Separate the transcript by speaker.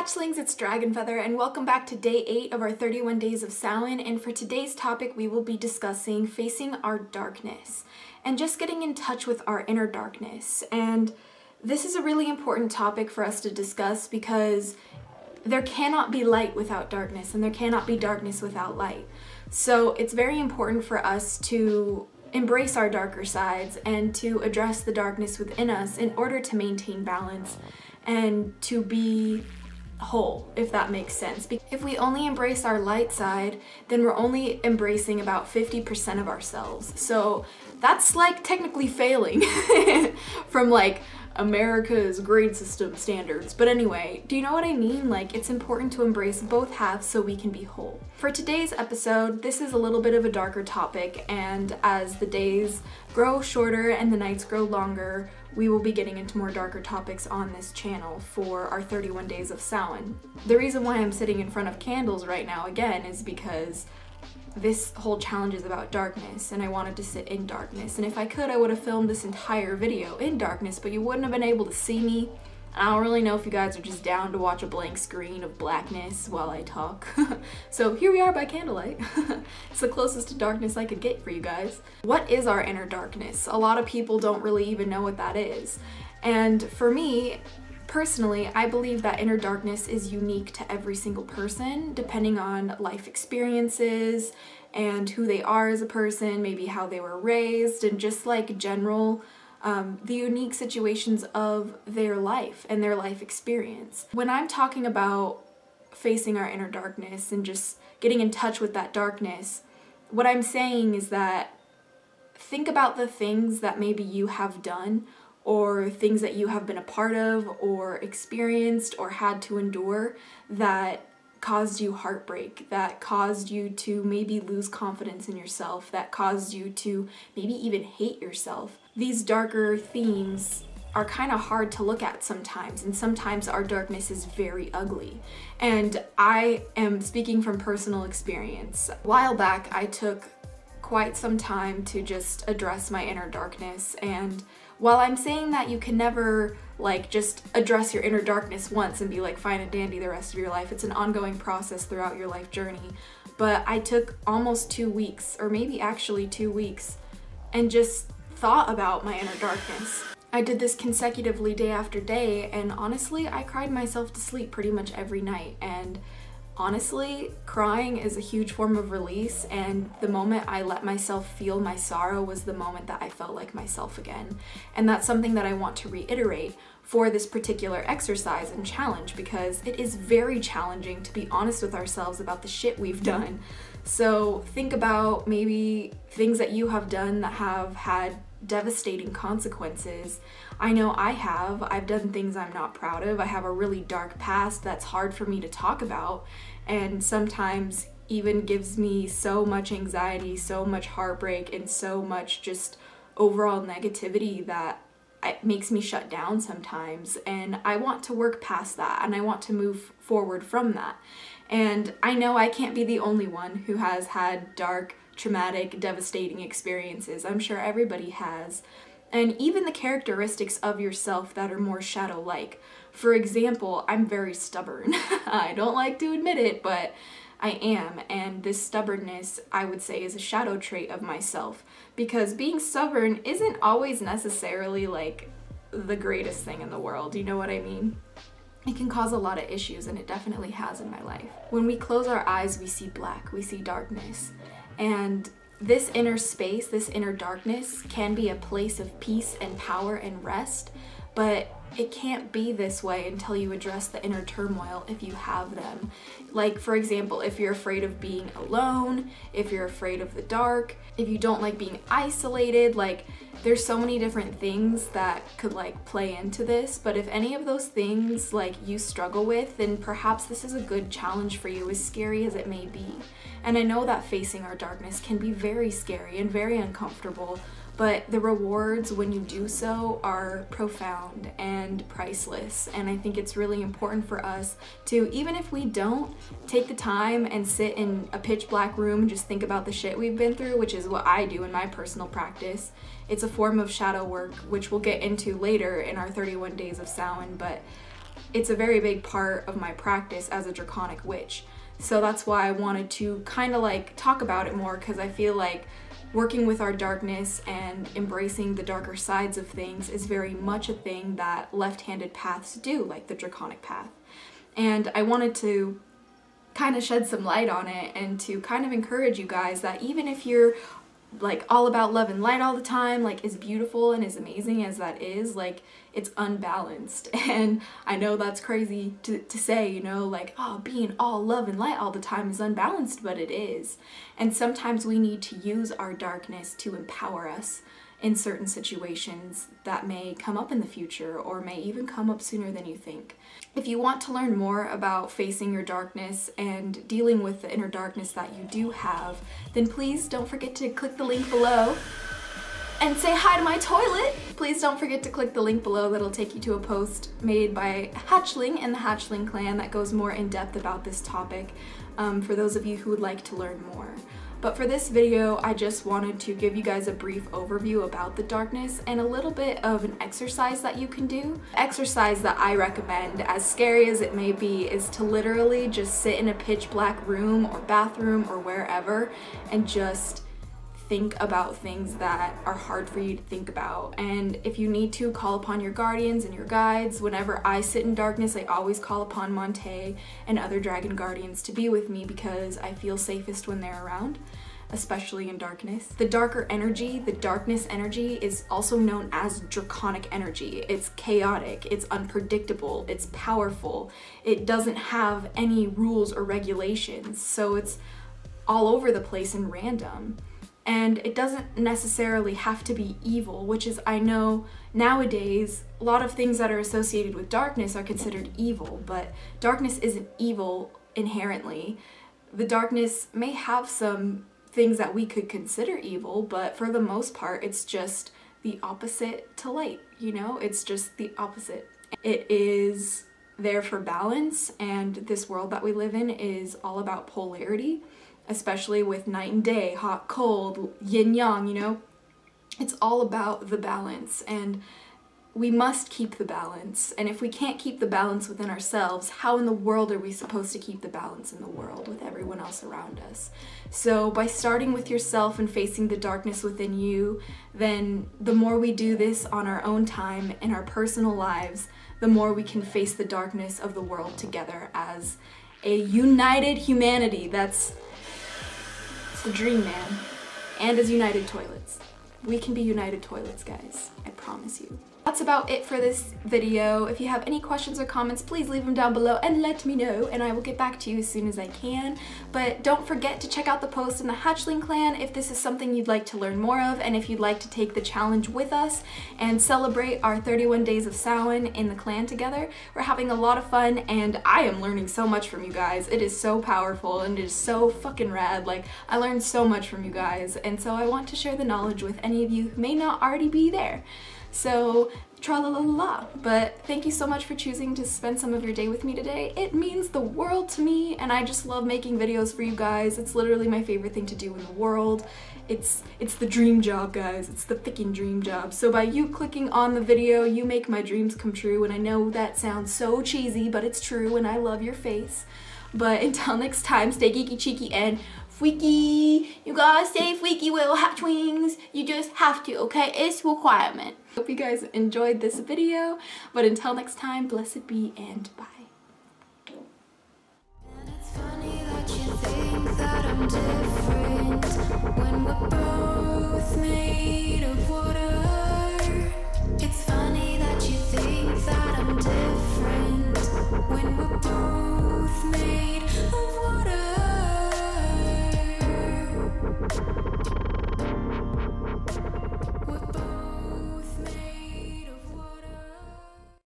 Speaker 1: Hatchlings, it's DragonFeather, and welcome back to day 8 of our 31 days of Samhain. And for today's topic, we will be discussing facing our darkness and just getting in touch with our inner darkness. And this is a really important topic for us to discuss because there cannot be light without darkness, and there cannot be darkness without light. So it's very important for us to embrace our darker sides and to address the darkness within us in order to maintain balance and to be whole, if that makes sense. If we only embrace our light side, then we're only embracing about 50% of ourselves. So that's like technically failing from like America's grade system standards. But anyway, do you know what I mean? Like, it's important to embrace both halves so we can be whole. For today's episode, this is a little bit of a darker topic, and as the days grow shorter and the nights grow longer, we will be getting into more darker topics on this channel for our 31 days of Samhain. The reason why I'm sitting in front of candles right now again is because this whole challenge is about darkness, and I wanted to sit in darkness. And if I could, I would have filmed this entire video in darkness, but you wouldn't have been able to see me. I don't really know if you guys are just down to watch a blank screen of blackness while I talk. So here we are by candlelight. It's the closest to darkness I could get for you guys. What is our inner darkness? A lot of people don't really even know what that is. And for me, personally, I believe that inner darkness is unique to every single person, depending on life experiences and who they are as a person, maybe how they were raised, and just like general the unique situations of their life and their life experience. When I'm talking about facing our inner darkness and just getting in touch with that darkness, what I'm saying is that think about the things that maybe you have done, or things that you have been a part of or experienced or had to endure that caused you heartbreak, that caused you to maybe lose confidence in yourself, that caused you to maybe even hate yourself. These darker themes are kind of hard to look at sometimes, and sometimes our darkness is very ugly. And I am speaking from personal experience. A while back, I took quite some time to just address my inner darkness, and while I'm saying that you can never like just address your inner darkness once and be like fine and dandy the rest of your life, it's an ongoing process throughout your life journey. But I took almost 2 weeks, or maybe actually 2 weeks, and just thought about my inner darkness. I did this consecutively day after day, and honestly, I cried myself to sleep pretty much every night. And honestly, crying is a huge form of release, and the moment I let myself feel my sorrow was the moment that I felt like myself again. And that's something that I want to reiterate for this particular exercise and challenge, because it is very challenging to be honest with ourselves about the shit we've done. So think about maybe things that you have done that have had devastating consequences. I know I have. I've done things I'm not proud of. I have a really dark past that's hard for me to talk about, and sometimes even gives me so much anxiety, so much heartbreak, and so much just overall negativity that it makes me shut down sometimes. And I want to work past that, and I want to move forward from that. And I know I can't be the only one who has had dark, traumatic, devastating experiences. I'm sure everybody has. And even the characteristics of yourself that are more shadow-like. For example, I'm very stubborn. I don't like to admit it, but I am. And this stubbornness, I would say, is a shadow trait of myself. Because being stubborn isn't always necessarily like the greatest thing in the world, you know what I mean? It can cause a lot of issues, and it definitely has in my life. When we close our eyes, we see black, we see darkness. And this inner space, this inner darkness, can be a place of peace and power and rest, but it can't be this way until you address the inner turmoil if you have them. Like, for example, if you're afraid of being alone, if you're afraid of the dark, if you don't like being isolated, like, there's so many different things that could like play into this. But if any of those things like you struggle with, then perhaps this is a good challenge for you, as scary as it may be. And I know that facing our darkness can be very scary and very uncomfortable, but the rewards when you do so are profound and priceless. And I think it's really important for us to, even if we don't take the time and sit in a pitch black room and just think about the shit we've been through, which is what I do in my personal practice. It's a form of shadow work, which we'll get into later in our 31 days of Samhain, but it's a very big part of my practice as a draconic witch. So that's why I wanted to kind of like talk about it more, because I feel like working with our darkness and embracing the darker sides of things is very much a thing that left-handed paths do, like the draconic path. And I wanted to kind of shed some light on it and to kind of encourage you guys that even if you're like all about love and light all the time, like as beautiful and as amazing as that is, like it's unbalanced. And I know that's crazy to say, you know, like, oh, being all love and light all the time is unbalanced, but it is. And sometimes we need to use our darkness to empower us in certain situations that may come up in the future or may even come up sooner than you think. If you want to learn more about facing your darkness and dealing with the inner darkness that you do have, then please don't forget to click the link below and say hi to my toilet. Please don't forget to click the link below that'll take you to a post made by Hatchling and the Hatchling Clan that goes more in depth about this topic for those of you who would like to learn more. But for this video, I just wanted to give you guys a brief overview about the darkness and a little bit of an exercise that you can do. The exercise that I recommend, as scary as it may be, is to literally just sit in a pitch black room or bathroom or wherever and just think about things that are hard for you to think about. And if you need to, call upon your guardians and your guides. Whenever I sit in darkness, I always call upon Monte and other dragon guardians to be with me because I feel safest when they're around, especially in darkness. The darker energy, the darkness energy, is also known as draconic energy. It's chaotic, it's unpredictable, it's powerful. It doesn't have any rules or regulations, so it's all over the place and random. And it doesn't necessarily have to be evil, which is, I know nowadays a lot of things that are associated with darkness are considered evil, but darkness isn't evil inherently. The darkness may have some things that we could consider evil, but for the most part it's just the opposite to light, you know? It's just the opposite. It is there for balance, and this world that we live in is all about polarity, especially with night and day, hot, cold, yin yang, you know? It's all about the balance, and we must keep the balance. And if we can't keep the balance within ourselves, how in the world are we supposed to keep the balance in the world with everyone else around us? So by starting with yourself and facing the darkness within you, then the more we do this on our own time in our personal lives, the more we can face the darkness of the world together as a united humanity. That's the dream, man. And as united toilets. We can be united toilets, guys. I promise you. That's about it for this video. If you have any questions or comments, please leave them down below and let me know, and I will get back to you as soon as I can. But don't forget to check out the post in the Hatchling Clan if this is something you'd like to learn more of, and if you'd like to take the challenge with us and celebrate our 31 days of Samhain in the clan together. We're having a lot of fun, and I am learning so much from you guys. It is so powerful, and it is so fucking rad. Like, I learned so much from you guys, and so I want to share the knowledge with any of you who may not already be there. So, tra-la-la-la-la. But thank you so much for choosing to spend some of your day with me today. It means the world to me, and I just love making videos for you guys. It's literally my favorite thing to do in the world. It's the dream job, guys. It's the freaking dream job. So by you clicking on the video, you make my dreams come true, and I know that sounds so cheesy, but it's true, and I love your face. But until next time, stay geeky, cheeky, and freaky. You gotta stay freaky, little hatchlings. You just have to, okay? It's a requirement. Hope you guys enjoyed this video, but until next time, blessed be and bye. And it's funny that you think that I'm different when we're both made